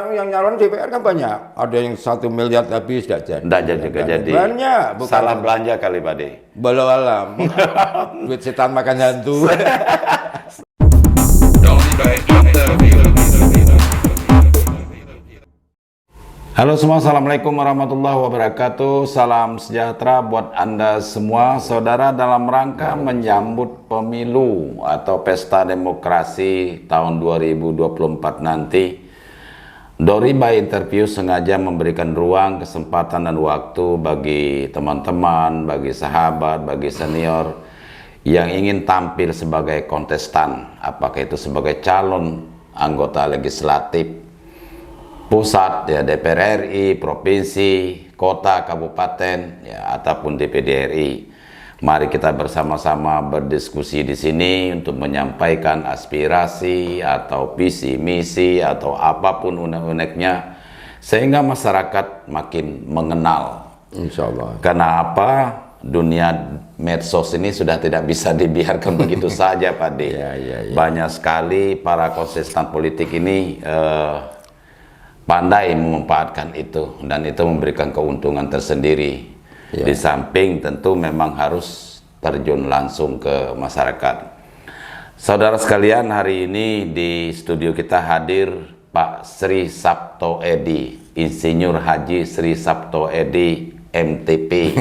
sekarang yang nyalon DPR kan banyak. Ada yang 1 miliar tapi tidak jadi. Nggak jadi juga jadi. Banyak. Bukan Salah belanja kali Pak De. Walau alam. Duit setan makan hantu. Halo semua, Assalamualaikum warahmatullahi wabarakatuh. Salam sejahtera buat Anda semua. Saudara, dalam rangka menyambut pemilu atau pesta demokrasi tahun 2024 nanti, Dori by Interview sengaja memberikan ruang, kesempatan dan waktu bagi teman-teman, bagi sahabat, bagi senior yang ingin tampil sebagai kontestan, apakah itu sebagai calon anggota legislatif pusat, ya DPR RI, provinsi, kota, kabupaten, ya ataupun DPD RI. Mari kita bersama-sama berdiskusi di sini untuk menyampaikan aspirasi atau visi misi atau apapun unek-uneknya sehingga masyarakat makin mengenal. Insya Allah. Karena apa? Dunia medsos ini sudah tidak bisa dibiarkan begitu saja, Pak De. Banyak sekali para kontestan politik ini pandai memanfaatkan itu, dan itu memberikan keuntungan tersendiri. Di samping tentu memang harus terjun langsung ke masyarakat. Saudara sekalian, hari ini di studio kita hadir Pak Sri Sapto Edy, Insinyur Haji Sri Sapto Edy MTP.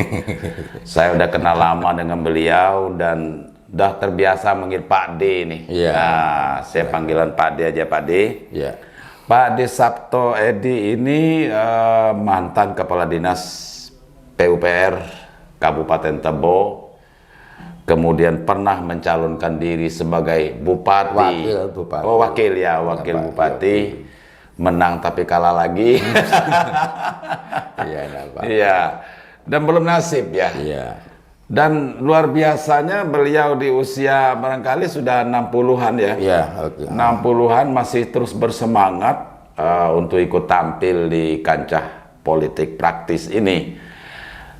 Saya udah kenal lama dengan beliau dan udah terbiasa manggil Pak D nih. Nah, saya panggilan Pak D aja, Pak D. Pak D Sapto Edy ini mantan Kepala Dinas PUPR Kabupaten Tebo, kemudian pernah mencalonkan diri sebagai bupati. Wakil bupati. Oh, wakil ya, wakil bupati. Menang tapi kalah lagi. Iya, dan belum nasib ya. Dan luar biasanya beliau di usia barangkali sudah 60-an ya. 60-an masih terus bersemangat untuk ikut tampil di kancah politik praktis ini.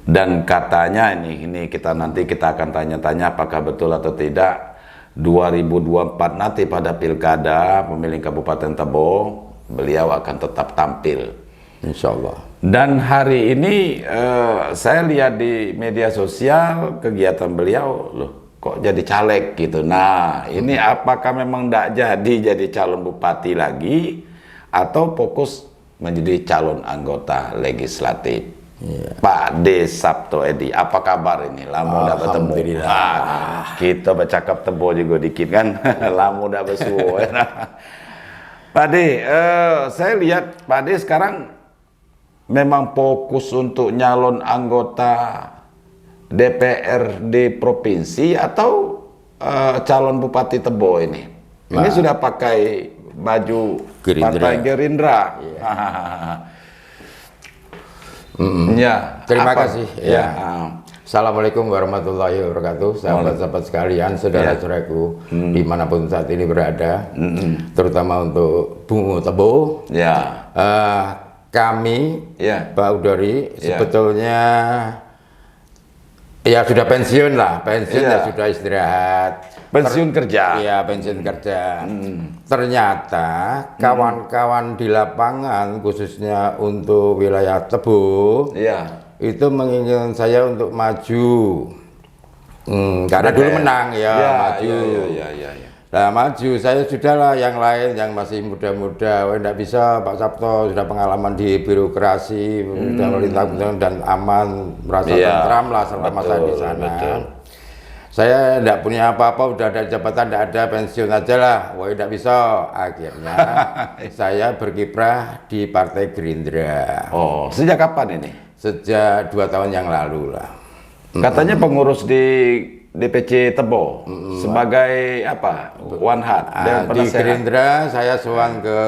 Dan katanya ini kita akan tanya-tanya apakah betul atau tidak 2024 nanti pada pilkada pemilihan Kabupaten Tebo beliau akan tetap tampil. Insya Allah. Dan hari ini saya lihat di media sosial kegiatan beliau, loh kok jadi caleg gitu. Nah ini apakah memang tidak jadi calon bupati lagi atau fokus menjadi calon anggota legislatif? Pak D Sapto Edy, apa kabar ini? Lama udah bertemu. Kita bercakap Tebo juga dikit kan. Lama udah bersuara. Pak D, saya lihat Pak D sekarang memang fokus untuk nyalon anggota DPRD provinsi atau calon bupati Tebo ini? Ini sudah pakai baju Partai Gerindra. Terima kasih. Assalamualaikum warahmatullahi wabarakatuh, sahabat-sahabat sekalian, saudara-saudaraku dimanapun saat ini berada, terutama untuk Bungo Tebo. Kami, Pak Udori, sebetulnya ya sudah pensiun lah, ya sudah istirahat. Pensiun kerja. Iya, pensiun kerja. Ternyata kawan-kawan di lapangan, khususnya untuk wilayah Tebo, itu menginginkan saya untuk maju. Karena dulu menang maju. Nah maju, saya sudahlah, yang lain yang masih muda-muda, tidak bisa Pak Sapto, sudah pengalaman di birokrasi, sudah melintas dan aman, merasa tentram lah selama saya di sana. Saya tidak punya apa-apa, udah ada jabatan, tidak ada, pensiun aja lah. Wah tidak bisa. Akhirnya saya berkiprah di Partai Gerindra. Oh, sejak kapan ini? Sejak 2 tahun yang lalu lah. Katanya pengurus di DPC Tebo sebagai apa? One Hat. Di Gerindra saya sowan ke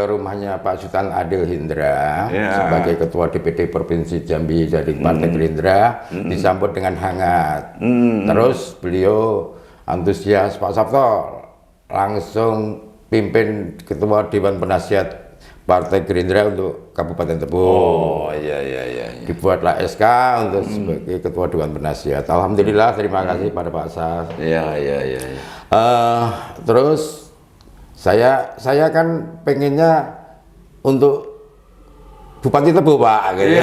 rumahnya Pak Sultan Adil Hindra sebagai Ketua DPD Provinsi Jambi dari Partai Gerindra, disambut dengan hangat. Terus beliau antusias, Pak Sapto langsung pimpin Ketua Dewan Penasihat Partai Gerindra untuk Kabupaten Tebo. Oh Dibuatlah SK untuk sebagai Ketua Dewan Penasihat. Alhamdulillah, terima kasih pada Pak Sas. Terus saya kan pengennya untuk Bupati Tebo Pak. Gitu.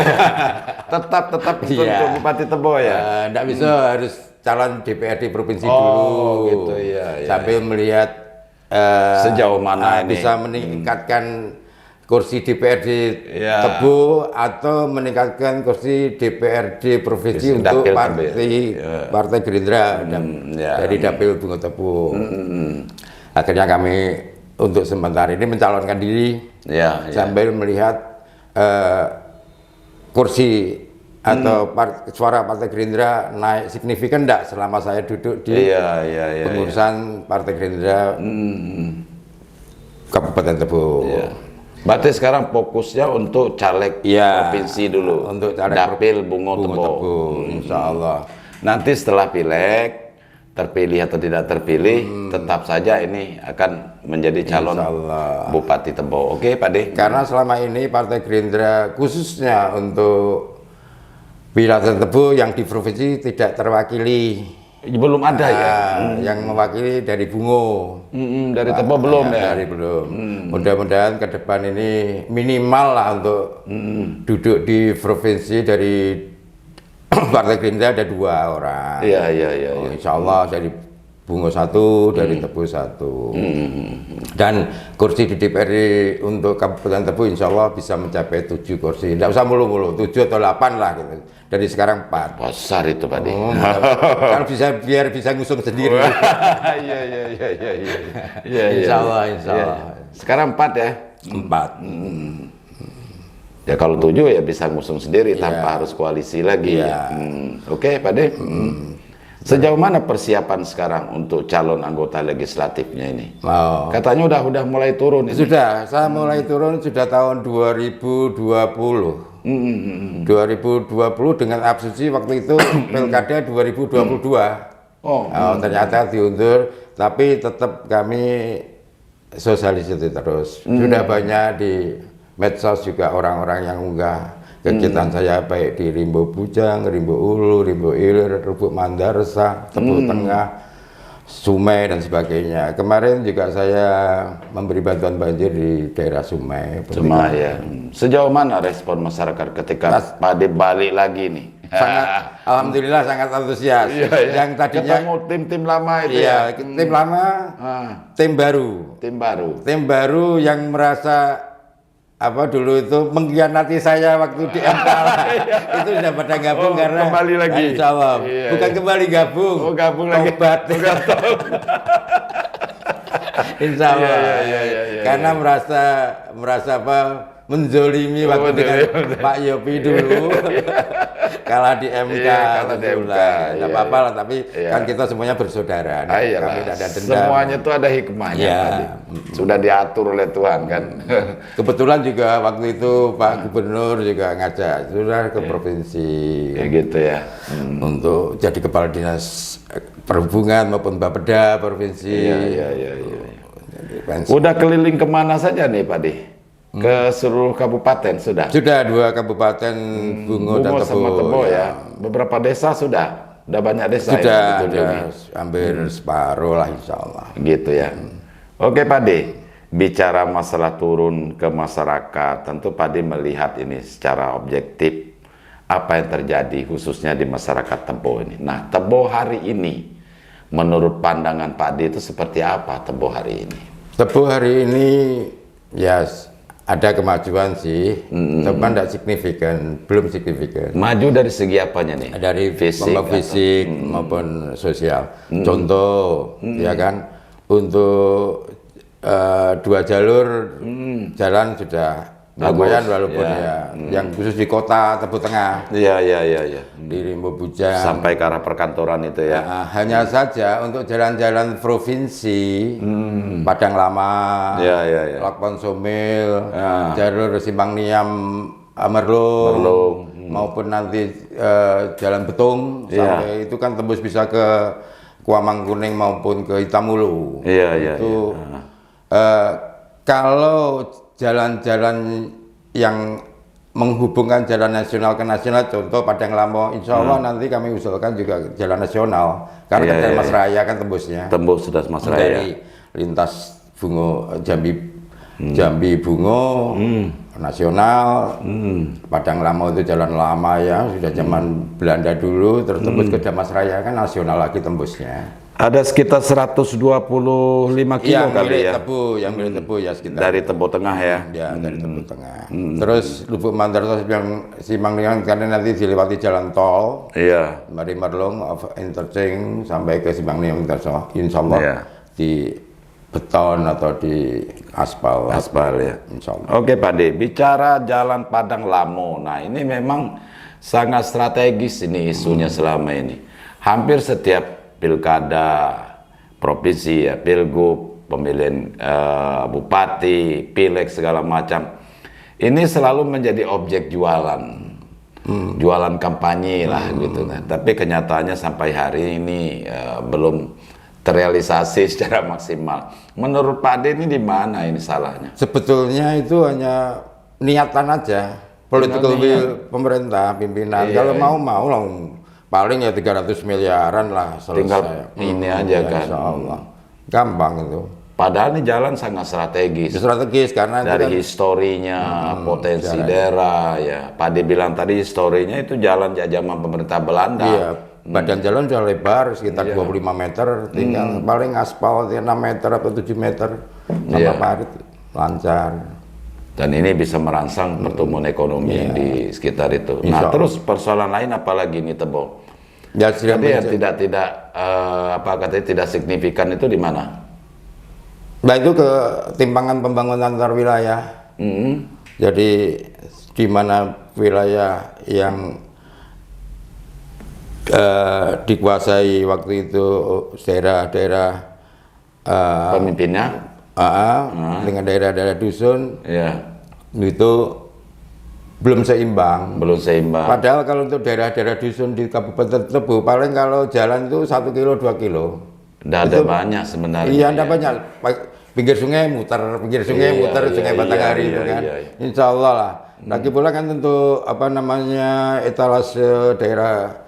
tetap untuk Bupati Tebo ya. Nggak bisa harus calon DPRD provinsi dulu. Gitu ya. Sambil melihat sejauh mana ini bisa meningkatkan kursi DPRD Tebo atau meningkatkan kursi DPRD provinsi untuk partai Gerindra dari Dapil Bungo Tebo. Akhirnya kami untuk sementara ini mencalonkan diri sambil melihat kursi atau suara Partai Gerindra naik signifikan enggak selama saya duduk di pengurusan Partai Gerindra Kabupaten Tebo. Berarti sekarang fokusnya untuk caleg provinsi dulu, untuk caleg Dapil Bungo Tebo. Insya Allah. Nanti setelah pileg, terpilih atau tidak terpilih, tetap saja ini akan menjadi calon Bupati Tebo. Oke, Pak De? Karena selama ini Partai Gerindra khususnya untuk wilayah Tebo yang di provinsi tidak terwakili. Belum ada yang mewakili dari Bungo. Dari Tebo belum ya? Dari belum. Mudah-mudahan ke depan ini minimal lah untuk duduk di provinsi dari Partai Gerindra ada 2 orang. Insya Allah dari Bungo 1, dari Tebo 1. Dan kursi di DPRD untuk Kabupaten Tebo insya Allah bisa mencapai 7 kursi. Tidak usah mulu-mulu, 7 atau 8 lah gitu. Dari sekarang 4. Besar itu Pak De. Kalau bisa biar bisa ngusung sendiri. Insya Allah. Sekarang 4 ya? 4. Ya kalau 7 ya bisa ngusung sendiri tanpa harus koalisi lagi. Oke, Pak De. Sejauh mana persiapan sekarang untuk calon anggota legislatifnya ini? Katanya udah mulai turun. Sudah, saya mulai turun sudah tahun 2020. 2020 dengan absensi waktu itu Pilkada 2022. Ternyata diundur, tapi tetap kami sosialisasi terus. Sudah banyak di medsos juga orang-orang yang unggah kegiatan saya baik di Rimbo Bujang, Rimbo Ulu, Rimbo Ilir, Rubuk Mandarsa, Tebo Tengah, Sumai dan sebagainya. Kemarin juga saya memberi bantuan banjir di daerah Sumai. Ya. Sejauh mana respon masyarakat ketika Pak De balik lagi nih? Alhamdulillah sangat antusias. Yang tadinya ketemu tim lama itu tim lama, tim baru. Tim baru yang merasa dulu itu mengkhianati saya waktu di MK itu sudah pada gabung karena kembali lagi. Insya Allah. Bukan kembali gabung. Gabung lagi. Tobat. Insya Allah. Karena merasa menzolimi waktu dengan Pak Yopi dulu. Kalah di MK. Tidak apa-apa lah, tapi kan kita semuanya bersaudara. Kami tidak ada dendam. Semuanya itu ada hikmahnya. Sudah diatur oleh Tuhan kan. Kebetulan juga waktu itu Pak Gubernur juga ngajak sudah ke provinsi. Gitu ya. Untuk jadi kepala dinas perhubungan maupun Bapeda provinsi. Udah keliling kemana saja nih Pak De? Ke seluruh kabupaten sudah? Sudah 2 kabupaten Bungo dan Tebo ya. Beberapa desa sudah banyak desa. Sudah hampir separuh lah insya Allah. Gitu ya. Oke Pak De, bicara masalah turun ke masyarakat, tentu Pak De melihat ini secara objektif apa yang terjadi khususnya di masyarakat Tebo ini. Nah, Tebo hari ini menurut pandangan Pak De itu seperti apa Tebo hari ini? Tebo hari ini ada kemajuan sih, tapi tidak signifikan, belum signifikan. Maju dari segi apanya nih? Dari fisik maupun sosial. Contoh, ya kan, untuk 2 jalur jalan sudah lumayan walaupun yang khusus di kota Tebo Tengah. Di Rimbo Bujang. Sampai ke arah perkantoran itu ya. Hanya saja untuk jalan-jalan provinsi, Padang Lama, Lakpon Somil, jalur Simpang Niam, Merlung, maupun nanti Jalan Betung, sampai itu kan tembus bisa ke Kuamang Kuning maupun ke Hitamulu. Itu kalau jalan-jalan yang menghubungkan jalan nasional ke nasional, contoh Padang Lama, insya Allah nanti kami usulkan juga jalan nasional, karena kan Mas Raya kan tembusnya. Tembus sudah Mas Raya. Dari lintas Bungo, Jambi Bungo, nasional. Padang Lamo itu jalan lama ya, sudah zaman Belanda dulu, terus tembus ke Damas Raya kan nasional lagi tembusnya. Ada sekitar 125 kilo kali ya. Yang milik Tebu ya sekitar. Dari Tebu Tengah ya. Ya, dari Tebu Tengah. Terus Lubuk Mandarto yang Simanglingan karena nanti dilewati jalan tol. Iya. Mari Merlong interchange sampai ke Simanglingan insya Allah di beton atau di aspal. Aspal ya. Insya Allah. Oke Pak De, bicara Jalan Padang Lamo. Nah ini memang sangat strategis ini isunya selama ini. Hampir setiap pilkada provinsi ya, pilgub, pemilihan bupati, pileg segala macam, ini selalu menjadi objek jualan, jualan kampanye lah gitu. Nah, tapi kenyataannya sampai hari ini belum terrealisasi secara maksimal. Menurut Pak De ini di mana ini salahnya? Sebetulnya itu hanya niatan aja, political will pemerintah, pimpinan. Kalau mau lah. Paling ya 300 miliaran lah selesai. Tinggal ini aja kan. Insya Allah. Gampang itu. Padahal ini jalan sangat strategis. Strategis karena dari kan, historinya, potensi daerah ya. Pak De bilang tadi historinya itu jalan zaman pemerintah Belanda. Iya. Badan jalan sudah lebar sekitar 25 meter, tinggal paling aspal 6 meter atau 7 meter sama parit lancar. Dan ini bisa merangsang pertumbuhan ekonomi di sekitar itu. Nah, terus persoalan lain apalagi ini Tebo? Ya, jadi yang tidak apa katanya tidak signifikan itu di mana? Nah itu ke timpangan pembangunan antar wilayah. Jadi di mana wilayah yang dikuasai waktu itu daerah-daerah pemimpinnya, dengan daerah-daerah dusun, itu belum seimbang. Padahal kalau untuk daerah-daerah dusun di Kabupaten Tebu, paling kalau jalan itu 1 kilo 2 kilo. Tidak ada banyak sebenarnya. Iya, ada banyak. Pinggir sungai muter, Sungai Batanghari itu kan. Insya Allah lah. Lagi pula kan tentu apa namanya etalase daerah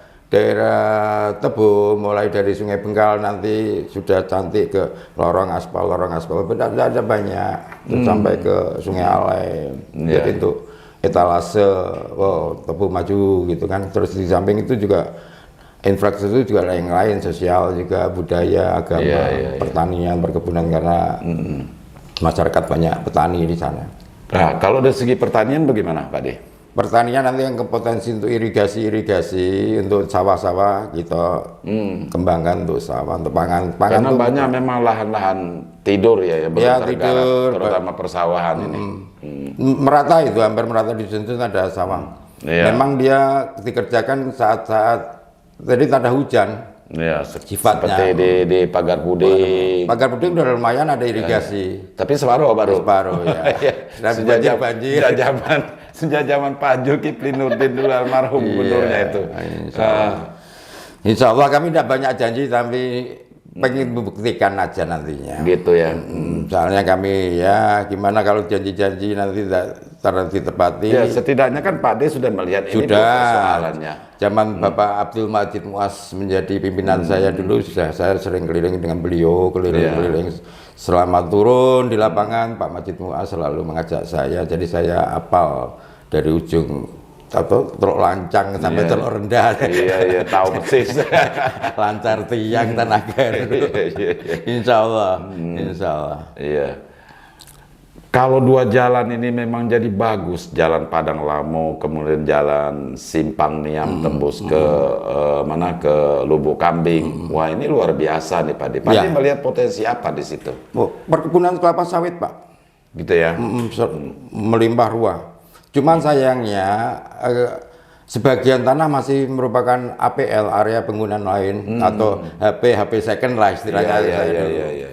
Tebu, mulai dari Sungai Bengkal nanti sudah cantik ke lorong aspal, ada banyak sampai ke Sungai Alai. Jadi untuk etalase Tebu maju gitu kan. Terus di samping itu juga infrastruktur juga lain-lain, sosial juga, budaya, agama, pertanian, perkebunan karena masyarakat banyak petani di sana. Nah, kalau dari segi pertanian bagaimana Pak De? Pertanian nanti yang kepotensi untuk irigasi untuk sawah-sawah kita kembangkan untuk sawah, untuk pangan. Karena banyak memang lahan-lahan tidur ya belum tergarap, terutama persawahan ini. Merata itu, hampir merata di sini ada sawah. Memang dia dikerjakan saat-saat jadi tak ada hujan. Ya, sifatnya. Seperti di Pagar Puding. Pagar Puding udah lumayan ada irigasi. Tapi separuh ya. Dan banjir. Sejak zaman Pak Zulkifli Nurdin dulu almarhum gubernurnya itu. Insya Allah kami tidak banyak janji tapi pengen membuktikan aja nantinya. Gitu ya. Soalnya kami ya gimana kalau janji-janji nanti tidak ditepati. Ya setidaknya kan Pak De sudah melihat ini persoalannya. Zaman Bapak Abdul Majid Muas menjadi pimpinan saya dulu sudah saya sering keliling dengan beliau, keliling selama turun di lapangan Pak Majid Muas selalu mengajak saya, jadi saya hafal dari ujung Teluk Lancang sampai Teluk Rendah. Iya, tahu persis. Lancar tiang tenaga. Insya Allah. Iya. Kalau dua jalan ini memang jadi bagus, jalan Padang Lamo, kemudian jalan Simpang Niam tembus ke mana ke Lubuk Kambing. Wah ini luar biasa nih Pak De. Pak De melihat potensi apa di situ? Perkebunan kelapa sawit Pak. Gitu ya? Melimpah ruah. Cuman sayangnya sebagian tanah masih merupakan APL, area penggunaan lain atau HP second lah istilahnya. Iya.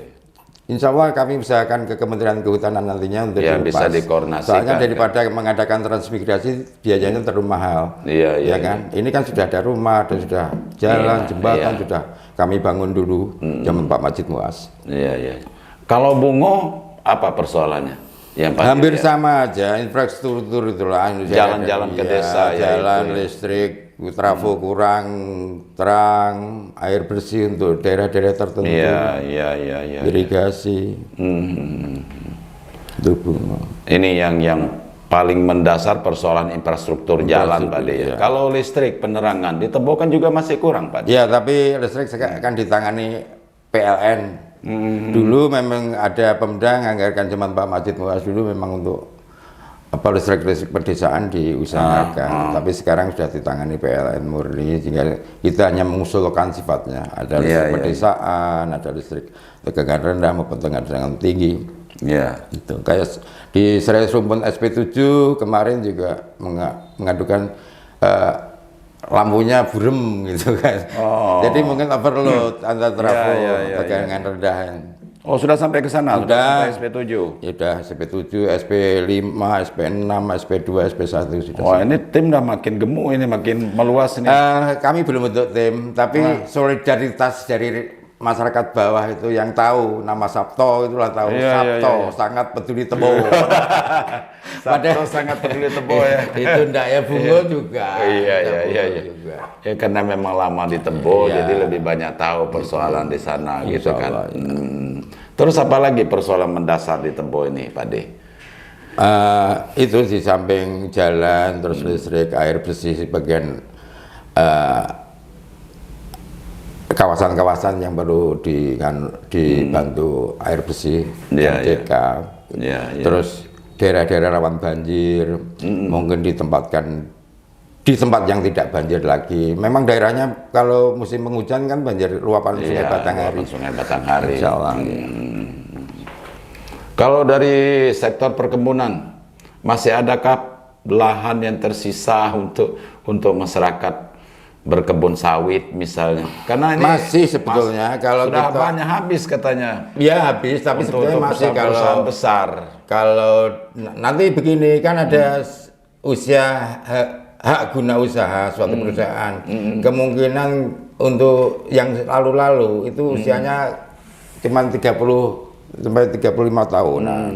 Insya Allah kami usahakan ke Kementerian Kehutanan nantinya untuk bisa dikoordinasikan. Soalnya daripada mengadakan transmigrasi biayanya terlalu mahal. Iya kan? Ini kan sudah ada rumah, sudah jalan, jembatan sudah kami bangun dulu zaman Pak Majid Muas. Iya. Kalau Bungo apa persoalannya? Hampir sama aja, infrastruktur itulah. Jalan-jalan ke desa, jalan listrik, trafo kurang, terang, air bersih untuk daerah-daerah tertentu. Iya. Irigasi. Ini yang paling mendasar persoalan infrastruktur jalan, Pak De. Ya. Kalau listrik, penerangan di Tebo kan juga masih kurang, Pak De. Ya, tapi listrik akan ditangani PLN. Dulu memang ada Pemda nganggarkan zaman Pak Majid Muas dulu memang untuk listrik pedesaan diusahakan, tapi sekarang sudah ditangani PLN murni, sehingga kita hanya mengusulkan sifatnya. Ada listrik pedesaan, ada listrik tegangan rendah maupun tegangan tinggi. Itu kayak di Serai Rumpun SP7 kemarin juga mengadukan lampunya burem gitu kan. Jadi mungkin overload antara trafo tegangan rendah. Oh, sudah sampai ke sana? Sudah sampai SP7? Ya udah, SP7, SP5, SP6, SP2, SP1 sudah. Wah, ini tim udah makin gemuk ini, makin meluas ini. Kami belum bentuk tim, tapi solidaritas dari masyarakat bawah itu yang tahu nama Sabto itulah tahu. Sabto sangat peduli Tebo. Sabto sangat peduli Tebo ya. Itu ndak ya, Bungo juga. Iya. Ya karena memang lama di Tebo, jadi lebih banyak tahu persoalan di sana gitu kan. Terus apa lagi persoalan mendasar di Tebo ini, Pak De? Itu di samping jalan, terus listrik, air bersih, sebagian kawasan-kawasan yang perlu dibantu air bersih dan DK. Terus daerah-daerah rawan banjir mungkin ditempatkan di tempat yang tidak banjir lagi. Memang daerahnya kalau musim penghujan kan banjir luapan Sungai Batanghari. Sungai Batanghari. Kalau dari sektor perkebunan, masih adakah lahan yang tersisa untuk masyarakat berkebun sawit misalnya? Karena ini masih sebetulnya kalau sudah kita, banyak habis katanya. Ya habis, tapi sebetulnya masih kalau besar. Kalau nanti begini kan ada usia hak guna usaha suatu perusahaan. Kemungkinan untuk yang lalu-lalu itu usianya cuma 30 sampai 35 tahunan.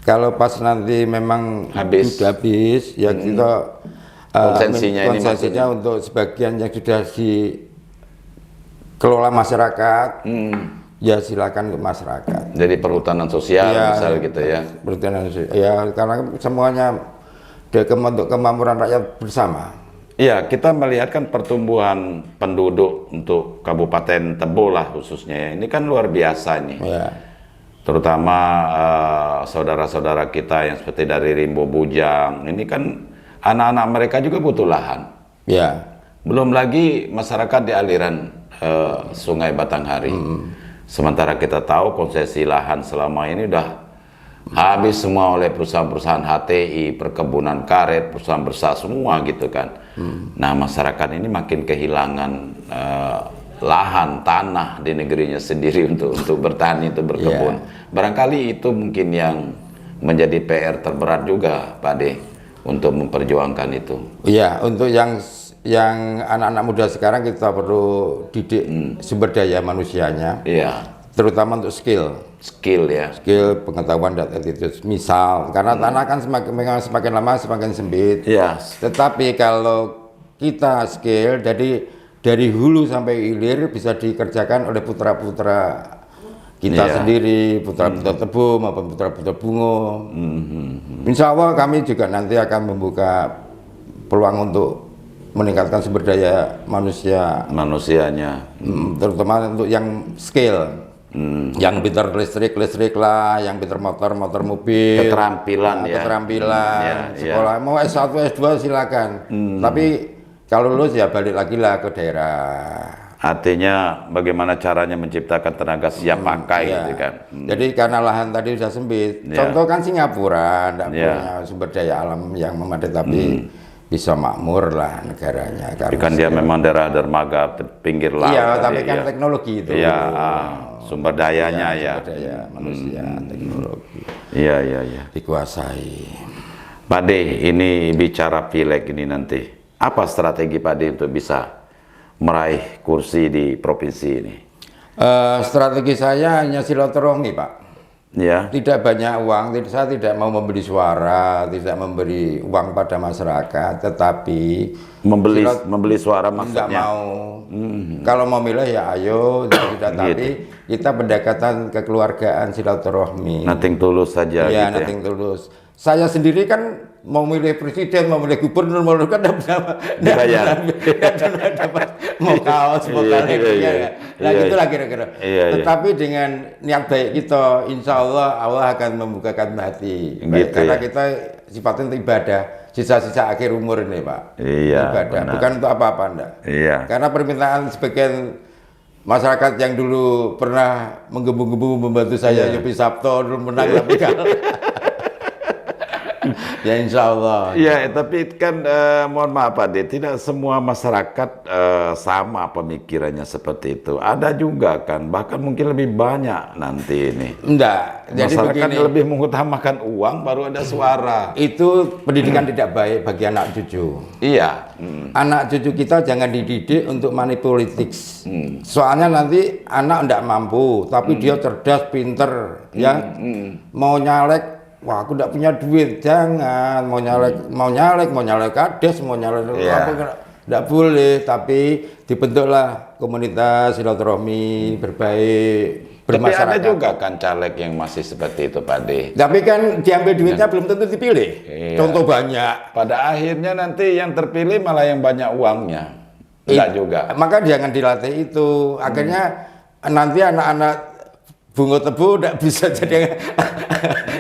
Kalau pas nanti memang sudah habis, ya kita konsesinya untuk sebagian yang sudah dikelola masyarakat, ya silakan ke masyarakat. Jadi perhutanan sosial misalnya gitu ya. Perhutanan sosial, ya karena semuanya untuk kemakmuran rakyat bersama. Iya, kita melihat kan pertumbuhan penduduk untuk Kabupaten Tebo lah khususnya ya. Ini kan luar biasa ini. Terutama saudara-saudara kita yang seperti dari Rimbo Bujang, ini kan anak-anak mereka juga butuh lahan. Belum lagi masyarakat di aliran Sungai Batanghari. Sementara kita tahu konsesi lahan selama ini udah habis semua oleh perusahaan-perusahaan HTI, perkebunan karet, perusahaan besar semua gitu kan. Nah, masyarakat ini makin kehilangan lahan, tanah di negerinya sendiri untuk bertani, untuk berkebun. Barangkali itu mungkin yang menjadi PR terberat juga, Pak De, untuk memperjuangkan itu. Iya, untuk yang anak-anak muda sekarang kita perlu didik sumber daya manusianya. Terutama untuk skill pengetahuan dan attitude. Misal karena tanah kan semakin lama semakin sempit. Tetapi kalau kita skill, jadi dari hulu sampai hilir bisa dikerjakan oleh putra-putra kita sendiri, putra-putra Tebo maupun putra-putra Bungo. Insya Allah kami juga nanti akan membuka peluang untuk meningkatkan sumber daya manusianya, terutama untuk yang skill. Yang pintar listrik lah, yang pintar motor mobil, keterampilan sekolah mau S1 S2 silakan. Tapi kalau lulus ya balik lagi lah ke daerah. Artinya bagaimana caranya menciptakan tenaga siap pakai gitu kan. Jadi karena lahan tadi sudah sempit. Contoh kan Singapura tidak punya sumber daya alam yang memadai, tapi bisa makmur lah negaranya. Tapi kan dia memang daerah dermaga pinggir laut. Tapi kan teknologi itu. Sumber dayanya sumber daya manusia, teknologi. Dikuasai. Pak De, ini bicara pileg ini nanti. Apa strategi Pak De untuk bisa meraih kursi di provinsi ini? Strategi saya hanya silaturahmi, Pak. Tidak banyak uang, saya tidak mau membeli suara, tidak memberi uang pada masyarakat, tetapi membeli suara maksudnya. Enggak mau. Kalau mau milih ya ayo, tidak. Tapi kita pendekatan kekeluargaan silaturahmi. Nothing tulus saja. Nothing tulus. Saya sendiri kan mau milih presiden, mau milih gubernur, mau kan dibayar. dapat mau kaos, mau kaleng. Nah gitulah kira-kira. Tetapi dengan niat baik kita, insya Allah akan membukakan hati. Gitu, karena kita sifatnya untuk ibadah. Sisa-sisa akhir umur ini, Pak. Iya, Ibadah, benar. bukan untuk apa-apa, enggak. Iya. Karena permintaan sebagian masyarakat yang dulu pernah menggebu-gebu membantu saya, Yopi Sabto dulu menang tapi kalah. Ya insya Allah. Ya, tapi kan mohon maaf Pak De, tidak semua masyarakat sama pemikirannya seperti itu. Ada juga kan, bahkan mungkin lebih banyak nanti ini. Enggak, jadi Masyarakat begini, lebih mengutamakan uang baru ada suara. itu pendidikan tidak baik bagi anak cucu. Iya. Anak cucu kita jangan dididik untuk money politics. Soalnya nanti anak enggak mampu, tapi dia cerdas, pinter, ya. Mau nyalek, wah aku enggak punya duit, jangan. Mau nyalek kades, mau nyalek apa, enggak boleh. Tapi dibentuklah komunitas silaturahmi berbaik. Tapi ada juga kan caleg yang masih seperti itu Pak De. Tapi kan diambil duitnya belum tentu dipilih. Iya. Contoh banyak. Pada akhirnya nanti yang terpilih malah yang banyak uangnya. Enggak juga. Maka jangan dilatih itu. Akhirnya nanti anak-anak bunga tebu tidak bisa jadi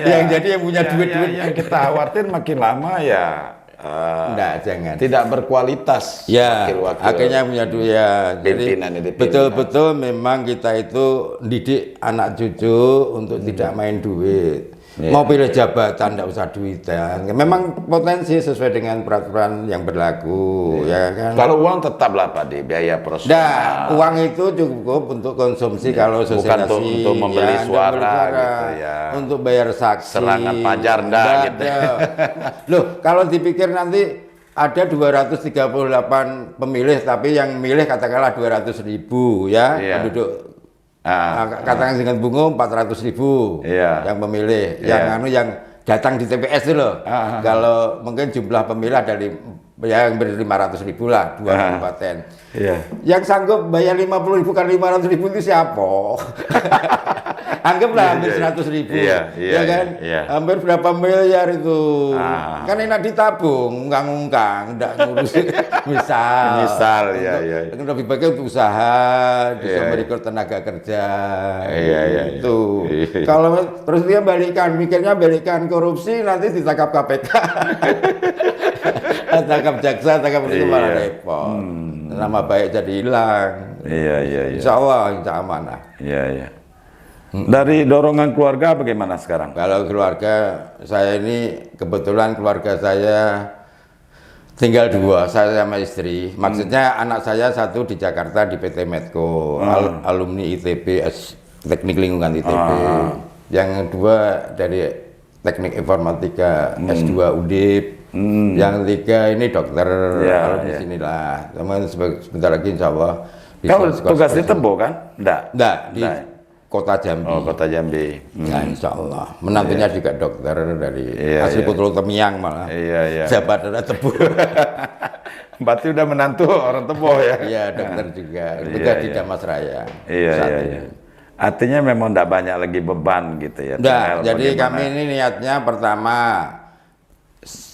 yang jadi yang punya duit-duit. Yang kita khawatir makin lama ya Enggak, jangan. tidak berkualitas Ya, wakil-wakil akhirnya punya duit ya. Jadi pimpinan. betul-betul memang kita itu didik anak cucu untuk tidak main duit. Mau pilih jabatan tidak usah duitan. Memang potensi sesuai dengan peraturan yang berlaku, ya kan. Kalau uang tetaplah Pak De, biaya prosedur. Nah, uang itu cukup untuk konsumsi kalau sosialisasi, bukan untuk membeli suara gitu ya. Untuk bayar saksi. Serangan pajar gitu. Loh, kalau dipikir nanti ada 238 pemilih, tapi yang milih katakanlah 200.000 ya, penduduk. Katakan dengan bunga 400.000 yang pemilih, yang datang di TPS itu loh. Kalau mungkin jumlah pemilih ada yang beri 500.000 lah, 2 kabupaten. Yang sanggup bayar 50.000 kan 500.000 itu siapa? Anggaplah hampir 100.000, ya kan? Hampir berapa miliar itu? Kan enak ditabung, ungkang-ungkang, enggak ngurus. misal, lebih baik untuk usaha, bisa merekrut tenaga kerja. Itu. Kalau terus dia mikirnya balikan korupsi, nanti ditangkap KPK. Tangkap jaksa, tangkap itu malah repot. Nama baik jadi hilang. Insya Allah, insya amanah. Dari dorongan keluarga bagaimana sekarang? Kalau keluarga saya ini kebetulan keluarga saya tinggal 2, saya sama istri. Maksudnya anak saya satu di Jakarta di PT Medco, alumni ITB, Teknik Lingkungan ITB. Yang 2 dari Teknik Informatika, S2 UDIP. Yang 3 ini dokter, di sinilah. Sebentar lagi insya Allah. Kau tugas di Tebo kan? Enggak, di Kota Jambi. Oh, Kota Jambi. Ya, insya Allah. Menantunya juga dokter dari asli Pulau Temiang malah. Jabat ada Tebo. Berarti udah menantu orang Tebo ya? Iya, dokter juga. Juga di Damas Raya. Artinya memang tidak banyak lagi beban gitu ya? Enggak, jadi kami ini niatnya pertama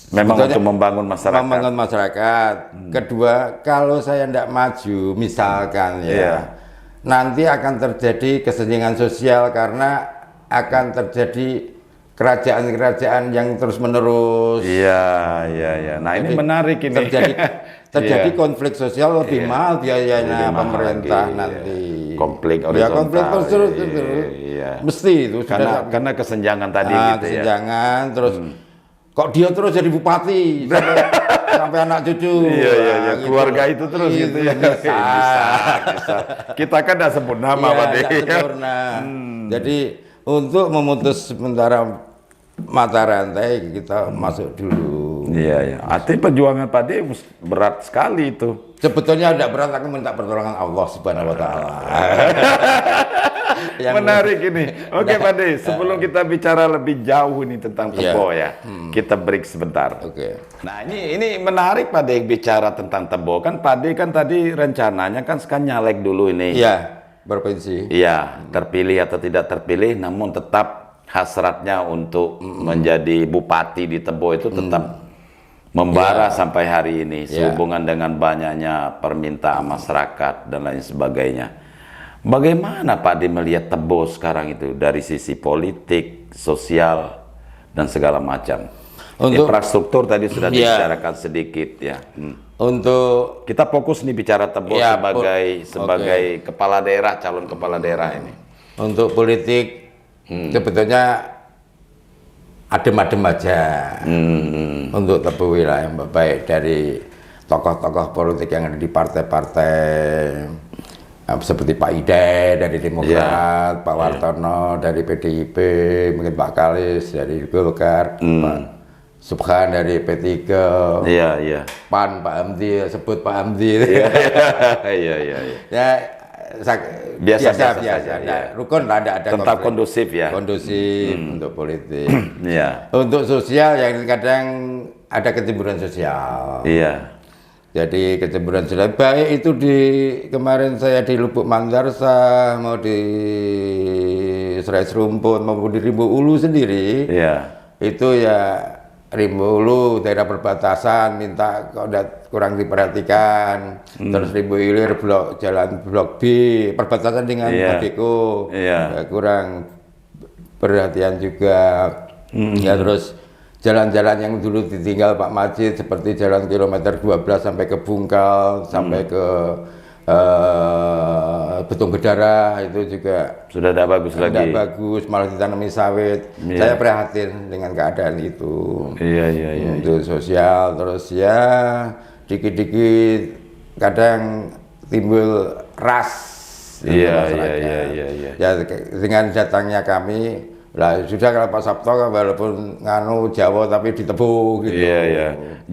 memang untuk membangun masyarakat. Membangun masyarakat. Kedua, kalau saya tidak maju, misalkan nanti akan terjadi kesenjangan sosial karena akan terjadi kerajaan-kerajaan yang terus menerus. Nah ini menarik ini. Terjadi konflik sosial lebih mahal biayanya pemerintah nanti. Konflik horizontal. Konflik terus mesti itu. Karena kesenjangan tadi gitu ya. Kesenjangan terus. Kok dia terus jadi bupati sampai anak cucu. Gitu. Keluarga itu terus gitu ya. Bisa. Kita kan tidak sebut nama Pak De. Sempurna. Jadi untuk memutus sementara mata rantai kita masuk dulu. Artinya perjuangan Pak De berat sekali itu. Sebetulnya tidak berat, aku minta pertolongan Allah Subhanahu Wa Taala. Menarik ini. Oke Pak De, sebelum kita bicara lebih jauh ini tentang Tebo kita break sebentar. Nah ini menarik Pak De bicara tentang Tebo. Kan Pak De kan tadi rencananya kan sekarang nyalek dulu ini. Berpensi. Terpilih atau tidak terpilih, namun tetap hasratnya untuk menjadi bupati di Tebo itu tetap membara sampai hari ini sehubungan dengan banyaknya permintaan masyarakat dan lain sebagainya. Bagaimana Pak Ade melihat Tebo sekarang itu dari sisi politik, sosial dan segala macam? Untuk infrastruktur tadi sudah dibicarakan sedikit ya. Untuk kita fokus nih bicara Tebo sebagai kepala daerah, calon kepala daerah ini. Untuk politik sebetulnya adem-adem aja. Untuk Tebo wilayah baik dari tokoh-tokoh politik yang ada di partai-partai seperti Pak Ide dari Demokrat, Pak Wartono dari PDIP, mungkin Pak Kalis dari Golkar, Pak Subhan dari P3, PAN Pak Hamdi, sebut Pak Hamdi. Ya, biasa. Nah, rukun lah, ada tetap kondusif ya. Kondusif untuk politik. Untuk sosial yang kadang ada kecemburuan sosial. Jadi kecemburuan sosial baik itu kemarin saya di Lubuk Mandarsa, mau di Serai Serumpun maupun di Rimbo Ulu sendiri. Itu ya Rimbo Ulu daerah perbatasan minta kalau kurang diperhatikan. Terus Rimbo Ilir jalan blok B perbatasan dengan Badeko kurang perhatian juga. Ya terus jalan-jalan yang dulu ditinggal Pak Majid seperti jalan kilometer 12 sampai ke Bungkal sampai ke Betung Bedara itu juga sudah tidak bagus lagi. Tidak bagus, malah ditanami sawit. Saya prihatin dengan keadaan itu. Untuk sosial terus ya dikit-dikit kadang timbul ras. Ya dengan datangnya kami lah sudah kalau Pak Sabto kan walaupun nganu Jawa tapi di Tebo gitu.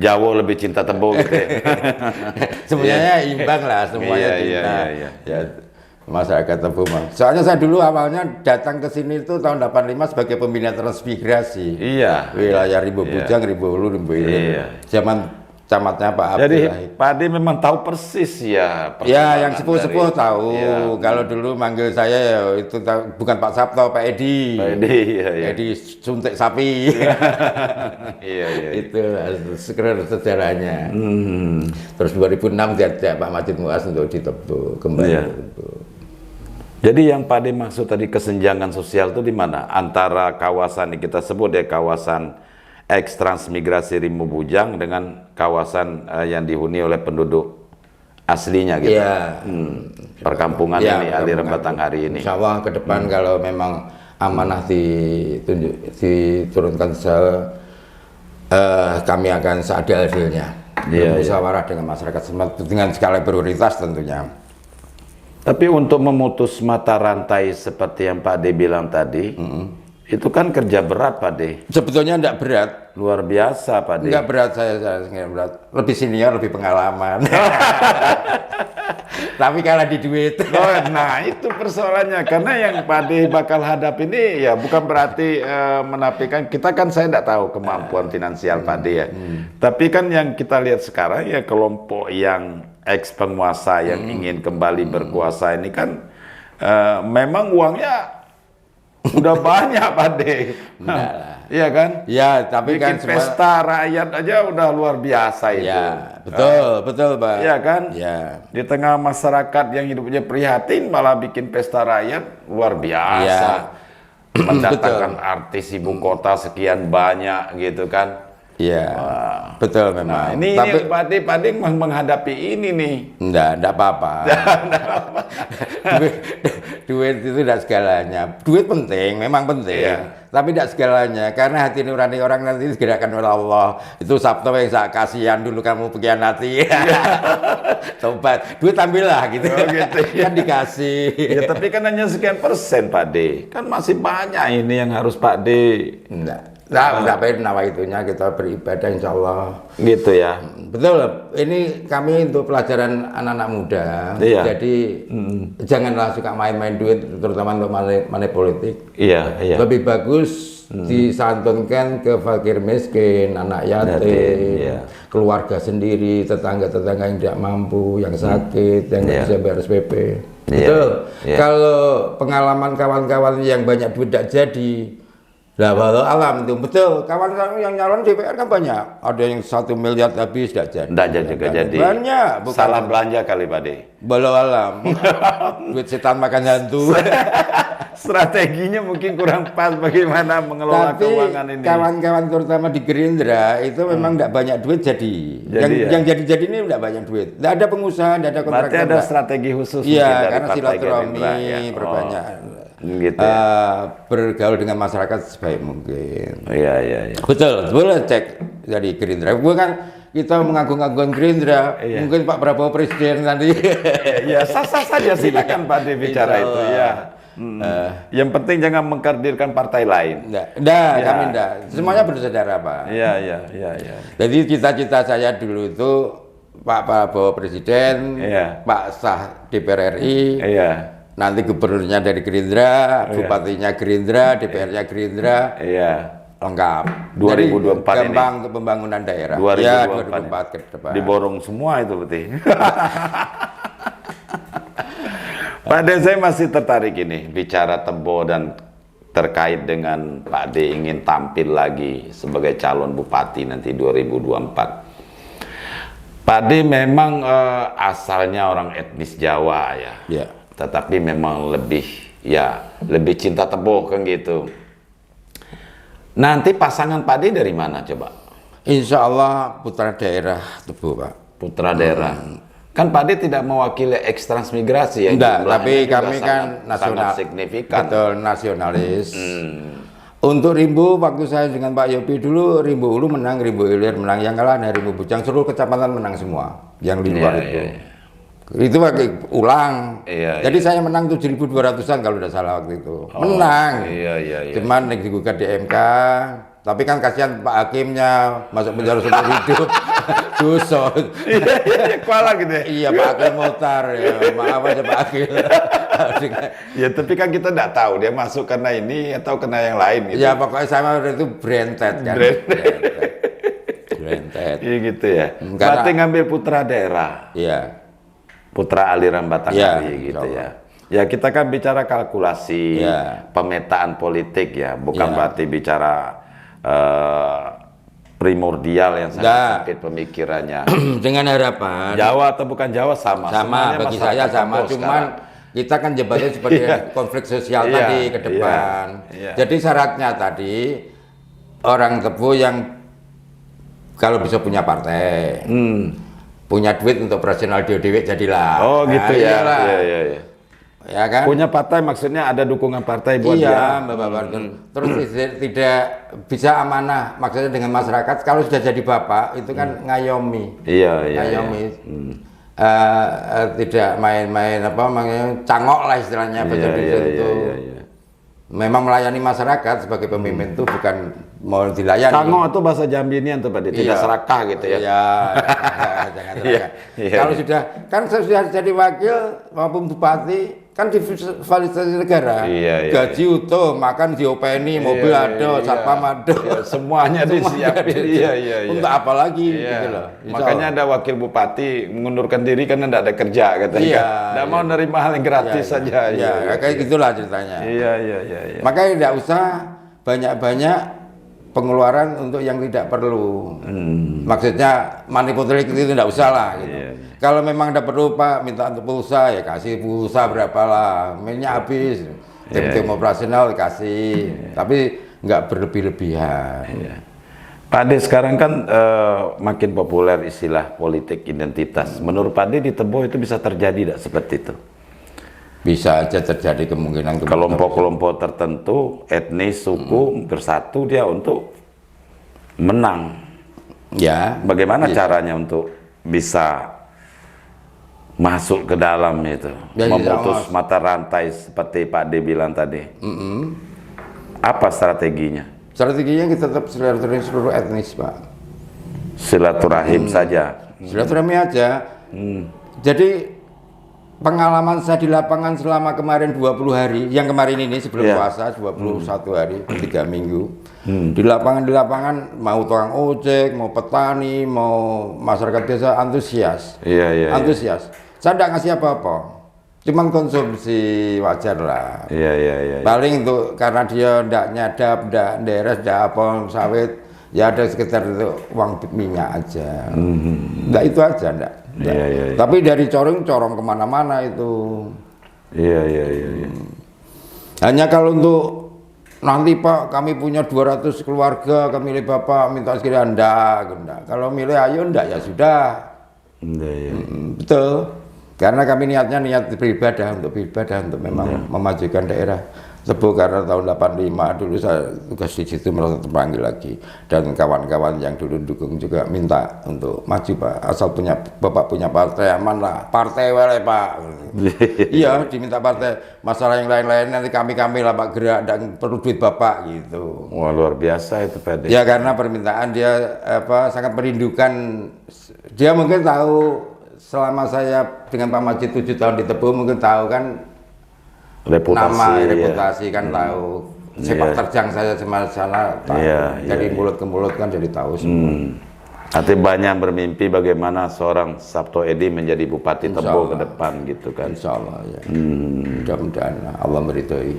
Jawa lebih cinta Tebo gitu ya. Sebenarnya imbang lah semuanya cinta. Ya masyarakat Tebo. Soalnya saya dulu awalnya datang ke sini itu tahun 85 sebagai pembina transmigrasi. Wilayah Rimbo Bujang, Rimbo Ulu, Rimbo Ilir. Zaman camatnya Pak Abdul. Jadi Pak Ade memang tahu persis ya. Ya, yang sepuh-sepuh tahu. Kalau dulu manggil saya ya itu bukan Pak Sabto, Pak Edi. Edi suntik sapi. Itu sejarahnya. Terus 2006 diajak Pak Majid Muas untuk di Tebo kembali. Jadi yang Pak Ade maksud tadi kesenjangan sosial itu di mana? Antara kawasan yang kita sebut ya kawasan transmigrasi Rimbo Bujang dengan kawasan yang dihuni oleh penduduk aslinya gitu. Perkampungan ini aliran Batanghari ini. Insya Allah ke depan kalau memang amanah diturunkan kami akan seadil-adilnya bermusyawarah dengan masyarakat dengan skala prioritas tentunya. Tapi untuk memutus mata rantai seperti yang Pak Ade bilang tadi, itu kan kerja berat Pak Ade. Sebetulnya enggak berat. Luar biasa Pak Ade. Enggak berat, saya enggak berat. Lebih senior, lebih pengalaman. Tapi kalah di duit. Nah itu persoalannya. Karena yang Pak Ade bakal hadap ini ya bukan berarti menafikan. Kita kan saya enggak tahu kemampuan finansial Pak Ade ya. Tapi kan yang kita lihat sekarang ya kelompok yang ex-penguasa yang ingin kembali berkuasa ini kan memang uangnya udah banyak Pak Ade. Iya kan? Ya, tapi bikin kan pesta rakyat aja udah luar biasa itu. Ya, betul Pak. Iya kan? Ya. Di tengah masyarakat yang hidupnya prihatin malah bikin pesta rakyat luar biasa. Mendatangkan artis ibu kota sekian banyak gitu kan. Iya, betul memang. Nah, ini Pak Ade menghadapi ini nih. Enggak apa-apa. duit itu tidak segalanya. Duit penting, memang penting. Tapi tidak segalanya. Karena hati nurani orang nanti digerakkan oleh Allah. Itu Sabto yang saya kasihan dulu kamu pengkhianati. Tobat, duit ambillah gitu. Kan dikasih. Ya tapi kan hanya sekian persen Pak Ade. Kan masih banyak ini yang harus Pak Ade. Enggak. Nah, nawa itunya kita beribadah insya Allah. Gitu ya. Betul. Ini kami untuk pelajaran anak-anak muda. Jadi janganlah suka main-main duit, terutama untuk money politik. Lebih bagus disantunkan ke fakir miskin, anak yatim, keluarga sendiri, tetangga-tetangga yang tidak mampu, yang sakit, yang tidak bisa bayar SPP. Betul. Kalau pengalaman kawan-kawan yang banyak duit tidak jadi, Nah, walau alam itu betul. Kawan-kawan yang nyalon DPR kan banyak. Ada yang 1 miliar habis tidak jadi. Tidak jadi. Banyak. Salah belanja kali Pak De. Walau alam. Duit setan makan hantu. Strateginya mungkin kurang pas bagaimana mengelola keuangan ini. Kawan-kawan terutama di Gerindra itu memang tidak banyak duit jadi. Yang jadi ini tidak banyak duit. Tidak ada pengusaha, tidak ada kontrak. Berarti ada strategi khusus. Iya, karena silaturahmi berbanyak. Gitu bergaul dengan masyarakat sebaik mungkin. Iya. Betul, boleh cek dari Gerindra. Bukan kita mengagung-agungkan Gerindra. Mungkin Pak Prabowo presiden nanti. Ya sah-sah saja silakan Pak De bicara itu ya. Yang penting jangan mengkaderkan partai lain. Kami enggak. Semuanya bersaudara Pak. Iya. Jadi cita-cita saya dulu itu Pak Prabowo presiden, Pak Sah DPR RI. Nanti gubernurnya dari Gerindra, bupatinya Gerindra, DPR-nya Gerindra, lengkap. 2024 jadi, gampang untuk pembangunan daerah. 2024 ke depan. Diborong semua itu berarti. Pak De, saya masih tertarik ini bicara Tebo dan terkait dengan Pak De ingin tampil lagi sebagai calon bupati nanti 2024. Pak De memang asalnya orang etnis Jawa ya. Tetapi memang lebih cinta Tebo kan gitu. Nanti pasangan Pak De dari mana coba? Insya Allah putra daerah Tebo Pak. Putra daerah. Kan Pak De tidak mewakili ekstransmigrasi ya. Enggak, tapi kami kan sangat signifikan. Betul, nasionalis. Untuk Rimbo, waktu saya dengan Pak Yopi dulu, Rimbo Hulu menang, Rimbo Hilir menang. Yang kalah dari Rimbo Bujang, seluruh kecamatan menang semua. Yang di luar itu. Itu pakai ulang. Jadi saya menang 7.200-an kalau tidak salah waktu itu. Menang. Cuman yang digugat di MK. Tapi kan kasihan Pak Hakimnya masuk penjara seumur hidup. Dosa. Kuala gitu ya. Iya Pak Akil Muhtar ya. Maaf aja Pak Akil. Ya tapi kan kita tidak tahu dia masuk karena ini atau karena yang lain gitu. Ya pokoknya sama itu Brentet kan. Brentet. Iya gitu ya. Berarti ngambil putra daerah. Iya. Putra aliran Batanghari gitu ya. Ya kita kan bicara kalkulasi, pemetaan politik ya, bukan berarti bicara primordial yang sangat sempit pemikirannya. Dengan harapan Jawa atau bukan Jawa sama. Sama bagi saya sama, cuman kita kan jembatan seperti konflik sosial tadi ke depan. Jadi syaratnya tadi orang Tebo yang kalau bisa punya partai. Punya duit untuk operasional dewe jadilah. Oh gitu ya. Iya. Ya kan? Punya partai maksudnya ada dukungan partai buat dia. Bapak. Terus tidak bisa amanah maksudnya dengan masyarakat. Kalau sudah jadi bapak itu kan ngayomi. Ngayomi. Tidak main-main cangok lah istilahnya itu. Memang melayani masyarakat sebagai pemimpin itu bukan mau dilayani. Cangok itu bahasa Jambinian tuh Pak, tidak serakah gitu ya. Jangan serakah. Kalau sudah kan saya sudah jadi wakil maupun bupati kan difasilitasi negara. Gaji utuh, makan diopeni, mobil ada, satpam ada. Semuanya disiapin. Untuk apa lagi gitu loh. Makanya ada wakil bupati mengundurkan diri karena tidak ada kerja katanya. Tidak mau nerima hal yang gratis saja. Kayak gitulah ceritanya. Makanya tidak usah banyak-banyak pengeluaran untuk yang tidak perlu. Maksudnya money politik itu tidak usah lah gitu. Kalau memang tidak perlu Pak minta untuk pulsa ya kasih pulsa berapa lah, minyak habis, tim operasional kasih, tapi nggak berlebih-lebihan. Pak De sekarang kan makin populer istilah politik identitas. Menurut Pak De di Tebo itu bisa terjadi tidak seperti itu? Bisa aja terjadi kemungkinan kelompok-kelompok tertentu, etnis, suku bersatu dia untuk menang. Bagaimana caranya untuk bisa masuk ke dalam itu, memutus mata rantai seperti Pak De bilang tadi? Apa strateginya? Strateginya kita tetap silaturahim seluruh etnis Pak. Silaturahim saja. Silaturahmi aja. Jadi pengalaman saya di lapangan selama kemarin 20 hari, yang kemarin ini sebelum puasa 21 hari, 3 minggu. Di lapangan mau tukang ojek, mau petani, mau masyarakat desa antusias. Antusias. Saya tidak ngasih apa-apa. Cuman konsumsi wajar lah. Iya, iya, iya. Paling untuk karena dia ndak nyadap, ndak deres, ndak apa sawit, ya ada sekitar itu uang minyak aja. Ndak itu aja ndak. Iya, iya, iya. Tapi dari corong kemana-mana itu. Iya, iya, iya, iya. Hanya kalau untuk nanti Pak kami punya 200 keluarga, kami milih Bapak minta sekiranya enggak. Kalau milih ayo enggak ya sudah. Iya, iya. Betul. Karena kami niatnya niat beribadah untuk memang memajukan daerah Tebo, karena tahun 85 dulu saya tugas di situ merasa terpanggil lagi, dan kawan-kawan yang dulu dukung juga minta untuk maju Pak, asal Bapak punya partai aman lah, partai wale Pak. Iya, diminta partai, masalah yang lain-lain nanti kami lah Pak gerak, dan perlu duit Bapak gitu. Wah, luar biasa itu Pak. Ya karena permintaan dia sangat merindukan, dia mungkin tahu selama saya dengan Pak Majid 7 tahun di Tebo, mungkin tahu kan reputasi kan tahu, sepak terjang saya sama sana dari mulut ke mulut kan jadi tahu semua. Artinya banyak bermimpi bagaimana seorang Sabto Edy menjadi Bupati Tebo ke depan gitu kan. Insya Allah ya. Mudah-mudahan Allah meridhoi.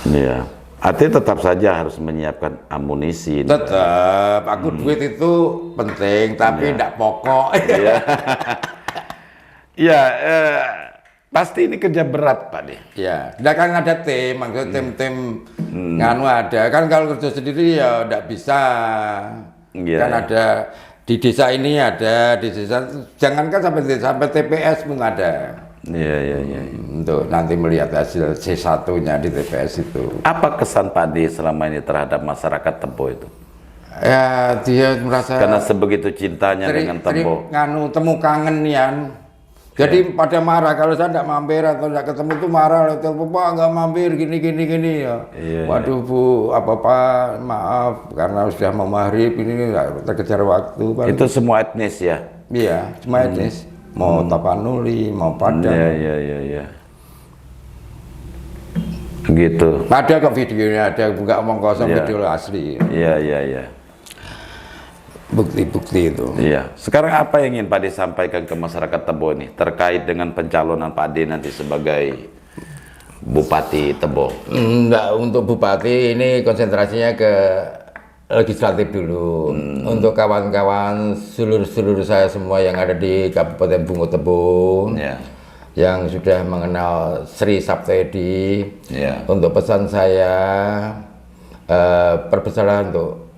Iya. Artinya tetap saja harus menyiapkan amunisi. Tetap, aku duit itu penting tapi tidak pokok. Iya. Iya. Pasti ini kerja berat Pak De. Ya, nah kan ada tim, maksudnya tim nganu ada. Kan kalau kerja sendiri ya tidak bisa. Kan ada di desa ini ada, di desa jangankan sampai TPS pun ada. Iya, iya, iya. Untuk nanti melihat hasil C1-nya di TPS itu. Apa kesan Pak De selama ini terhadap masyarakat Tebo itu? Ya, dia merasa karena sebegitu cintanya dengan Tebo. Temu kangen Nian. Jadi pada marah kalau saya tidak mampir atau tidak ketemu itu marah, telepon Pak nggak mampir gini ya. Waduh Bu, apa maaf karena sudah mau maghrib ini terkejar waktu. Itu semua etnis ya? Iya, semua etnis. Mau Tapanuli, mau Padang. Iya. Gitu. Ada kok videonya, ada, nggak omong kosong, video asli. Iya. Bukti-bukti itu. Iya. Sekarang apa yang ingin Pak De sampaikan ke masyarakat Tebo nih terkait dengan pencalonan Pak De nanti sebagai Bupati Tebo? Enggak, untuk Bupati ini konsentrasinya ke legislatif dulu. Untuk kawan-kawan seluruh saya semua yang ada di Kabupaten Bungo Tebo, yang sudah mengenal Sri Sabto Edy, untuk pesan saya perbesarlah untuk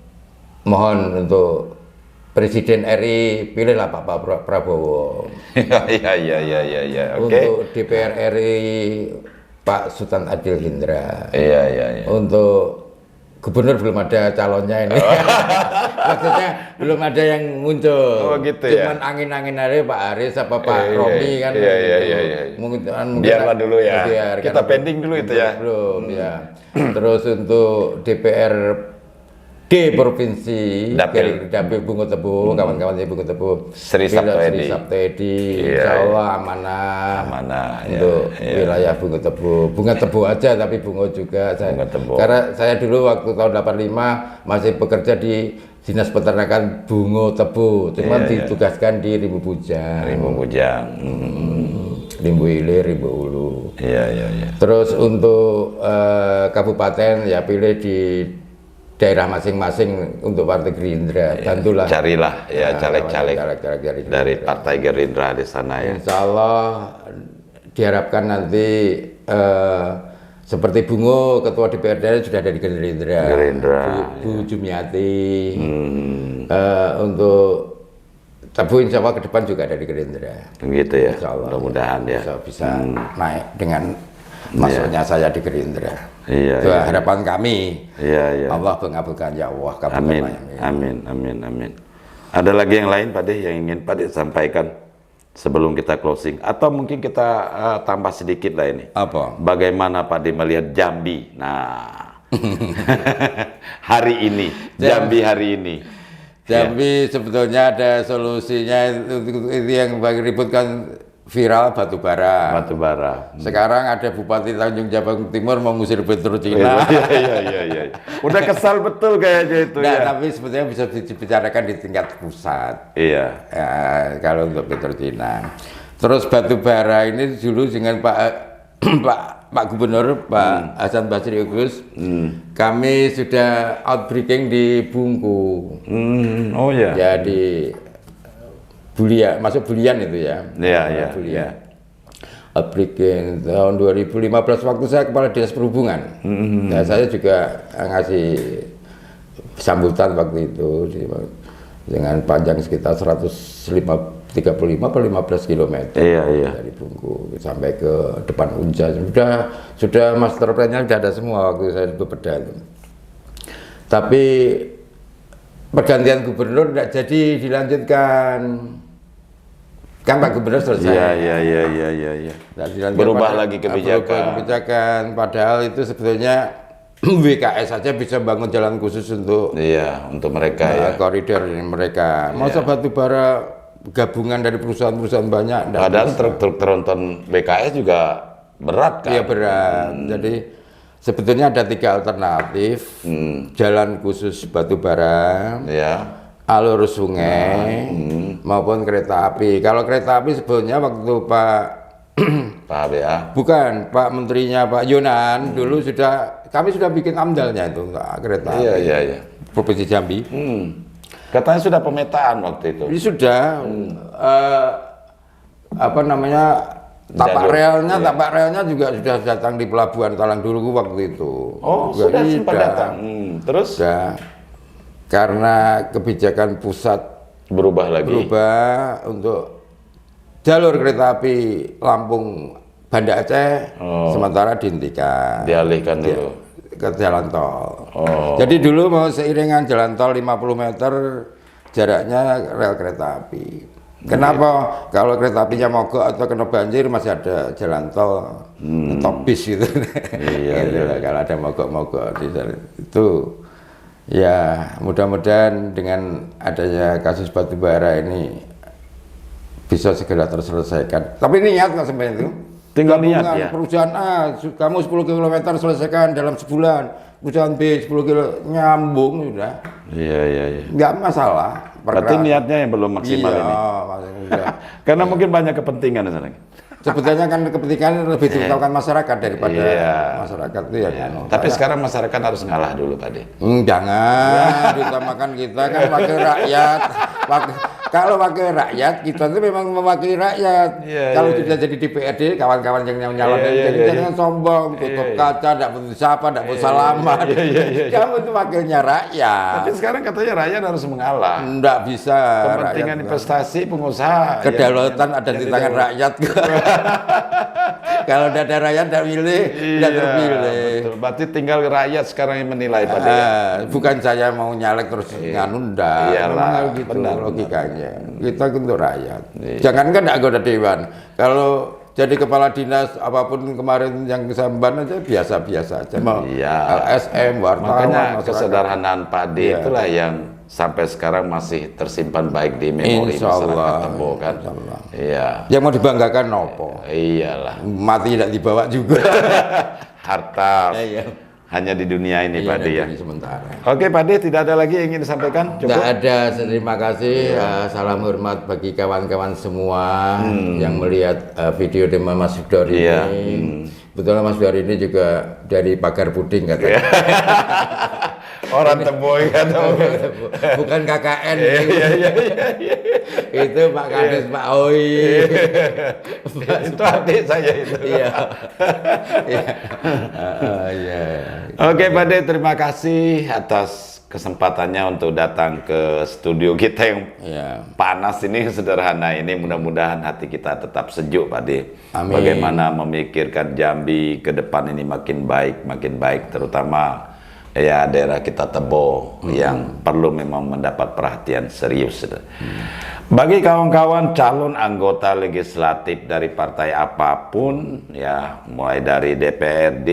mohon untuk Presiden RI pilihlah Pak Prabowo. Iya. Untuk DPR RI Pak Sultan Adil Hindra. Iya. Untuk gubernur belum ada calonnya ini. Maksudnya belum ada yang muncul. Oh gitu. Cuman angin-angin aja Pak Aris apa Pak Romi kan. Iya. Mungkin biarlah dulu ya. Kita pending dulu itu ya. Belum ya. Terus untuk DPR di Provinsi Dapil Bungo Tebo, kawan-kawan di Bungo Tebo, Sri Sabto Edy, Insya Allah amanah untuk wilayah Bungo Tebo. Bunga Tebo aja tapi Bungo juga. Karena saya dulu waktu tahun 85 masih bekerja di Dinas Peternakan Bungo Tebo, cuman ditugaskan di Rimbu Bujang. Rimbu Hilir, Rimbu Ulu. Iya. Terus untuk kabupaten ya pilih di daerah masing-masing untuk Partai Gerindra, bantulah. Carilah ya caleg-caleg dari Partai Gerindra di sana ya. Insya Allah diharapkan nanti seperti Bungo, Ketua DPRD sudah dari Gerindra. Bu Jumiati. Untuk Tebo insya Allah ke depan juga dari Gerindra. Begitu ya. Mudah-mudahan ya. Bisa naik dengan masuknya saya di Gerindra. Iya. Itu harapan kami. Iya. Allah mengabulkan ya Allah. Amin. Ada lagi yang lain Pak De yang ingin Pak De sampaikan sebelum kita closing, atau mungkin kita tambah sedikit lah ini. Apa? Bagaimana Pak De melihat Jambi? Nah, hari ini, Jambi hari ini. Jambi sebetulnya ada solusinya, itu yang ributkan viral batubara. Sekarang ada Bupati Tanjung Jabung Timur mau ngusir Petro Cina. Iya. Udah kesal betul kayaknya itu. Tapi sebetulnya bisa dibicarakan di tingkat pusat. Iya. Ya, kalau untuk Petro Cina. Terus batubara ini dulu dengan Pak Pak Gubernur, Pak Hasan Basri Agus, kami sudah outbreaking di Bungku. Oh ya. Jadi bulian, masuk bulian itu ya. Iya. Bulian. Outbreaking tahun 2015 waktu saya kepala dinas perhubungan. Nah, saya juga ngasih sambutan waktu itu dengan panjang sekitar 135 atau 15 km dari Bungku sampai ke depan Unja. Sudah master plan-nya sudah ada semua waktu saya di Bepeda itu. Tapi pergantian gubernur tidak jadi dilanjutkan. Kan Pak Gubernur selesai. Iya. Berubah lagi kebijakan. Padahal itu sebetulnya WKS saja bisa bangun jalan khusus untuk mereka koridor mereka. Masa batu bara gabungan dari perusahaan-perusahaan banyak. Padahal truk tronton BKS juga berat kan? Iya berat. Jadi sebetulnya ada 3 alternatif. Jalan khusus batu bara. Alur sungai maupun kereta api. Kalau kereta api sebetulnya waktu Pak BA. Bukan, Pak Menterinya Pak Yonan dulu kami sudah bikin amdalnya itu kereta api. Iya. Provinsi Jambi. Katanya sudah pemetaan waktu itu. Ini sudah tapak relnya juga sudah datang di pelabuhan Talang Dulu waktu itu. Oh, sudah sempat datang. Terus? Karena kebijakan pusat berubah untuk jalur kereta api Lampung Banda Aceh sementara dihentikan. Dialihkan dulu ke jalan tol. Jadi dulu mau seiringan jalan tol 50 meter jaraknya rel kereta api. Kenapa? Kalau kereta apinya mogok atau kena banjir masih ada jalan tol atau bis gitu. Kalau ada mogok-mogok di sana. Itu ya mudah-mudahan dengan adanya kasus batubara ini bisa segera terselesaikan. Tapi niat nggak sampai itu. Tinggal niat ya. Perusahaan A, kamu 10 km selesaikan dalam sebulan. Perusahaan B 10 km nyambung sudah. Iya. Nggak masalah. Berarti niatnya yang belum maksimal ini. Karena mungkin banyak kepentingan di sana. Sebetulnya kan kepentingan lebih diutamakan masyarakat daripada masyarakat itu ya. Tapi sekarang masyarakat harus ngalah dulu, Pak De. Jangan diutamakan, kita kan wakil rakyat. Kalau wakil rakyat, kita itu memang mewakili rakyat. Kalau sudah jadi DPRD, kawan-kawan yang nyalon jadi jangan sombong, tutup kaca, tidak butuh sapa, tidak butuh salaman. Kamu itu wakilnya rakyat. Tapi sekarang katanya rakyat harus mengalah. Tidak bisa. Kepentingan investasi pengusaha. Kedaulatan ada di tangan rakyat. Kalau tidak ada rakyat tidak pilih, tidak terpilih. Betul. Berarti tinggal rakyat sekarang yang menilai, Pak De. Bukan saya mau nyalek terus nganu, ndak. Memang gitu logikanya. Kita untuk rakyat. Jangankan anggota dewan. Kalau jadi kepala dinas apapun kemarin yang kesamban aja biasa-biasa aja. Mau LSM, wartawan. Makanya kesederhanaan Pak De itulah yang sampai sekarang masih tersimpan baik di memori masyarakat Tebo kan. Iya. Yang mau dibanggakan nopo? Iyalah. Mati tidak dibawa juga. Harta. Hanya di dunia ini, Pak De ya. Sementara. Oke, Pak De, tidak ada lagi yang ingin disampaikan? Tidak ada. Terima kasih. Salam hormat bagi kawan-kawan semua yang melihat video demo Mas Dor ini. Betul, Mas Dor ini juga dari Pagar Puding katanya. Orang Tebo kan. Bukan KKN. Itu Pak Kades, Pak Oi. Itu adik saya itu. Oke, Pak De, terima kasih atas kesempatannya untuk datang ke studio kita yang panas ini, sederhana ini. Mudah-mudahan hati kita tetap sejuk, Pak De. Amin. Bagaimana memikirkan Jambi ke depan ini makin baik, terutama daerah kita Tebo yang perlu memang mendapat perhatian serius. Bagi kawan-kawan calon anggota legislatif dari partai apapun, mulai dari DPRD,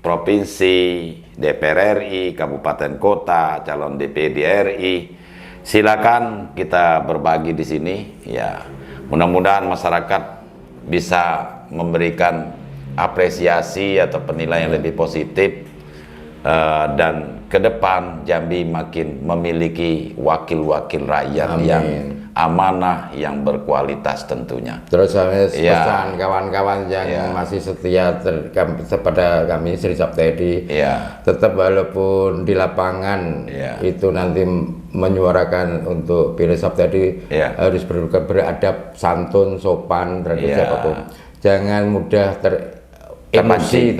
provinsi, DPR RI, kabupaten kota, calon DPD RI, silakan kita berbagi di sini. Mudah-mudahan masyarakat bisa memberikan apresiasi atau penilaian lebih positif dan ke depan Jambi makin memiliki wakil-wakil rakyat yang amanah, yang berkualitas tentunya. Terus saya pesan kawan-kawan yang masih setia kepada kami Sri Saptedi, tetap walaupun di lapangan itu nanti menyuarakan untuk Sri Saptedi harus beradab, santun, sopan terhadap siapapun. Jangan mudah terpancing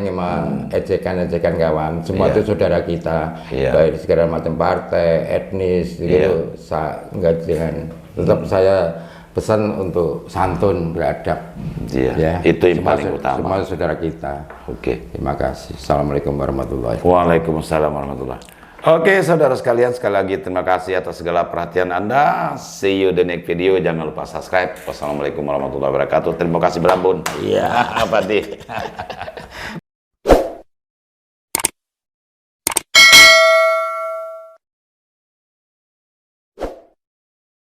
sama ejekan-ejekan kawan. Semua itu saudara kita, baik segala macam partai, etnis, gitu. Jangan. Tetap saya pesan untuk santun, beradab. Itu yang paling utama. Semua saudara kita. Terima kasih. Assalamualaikum warahmatullahi wabarakatuh. Waalaikumsalam warahmatullahi wabarakatuh. Oke, saudara sekalian, sekali lagi terima kasih atas segala perhatian Anda. See you the next video. Jangan lupa subscribe. Wassalamualaikum warahmatullahi wabarakatuh. Terima kasih Brambun. Iya, Apa nih?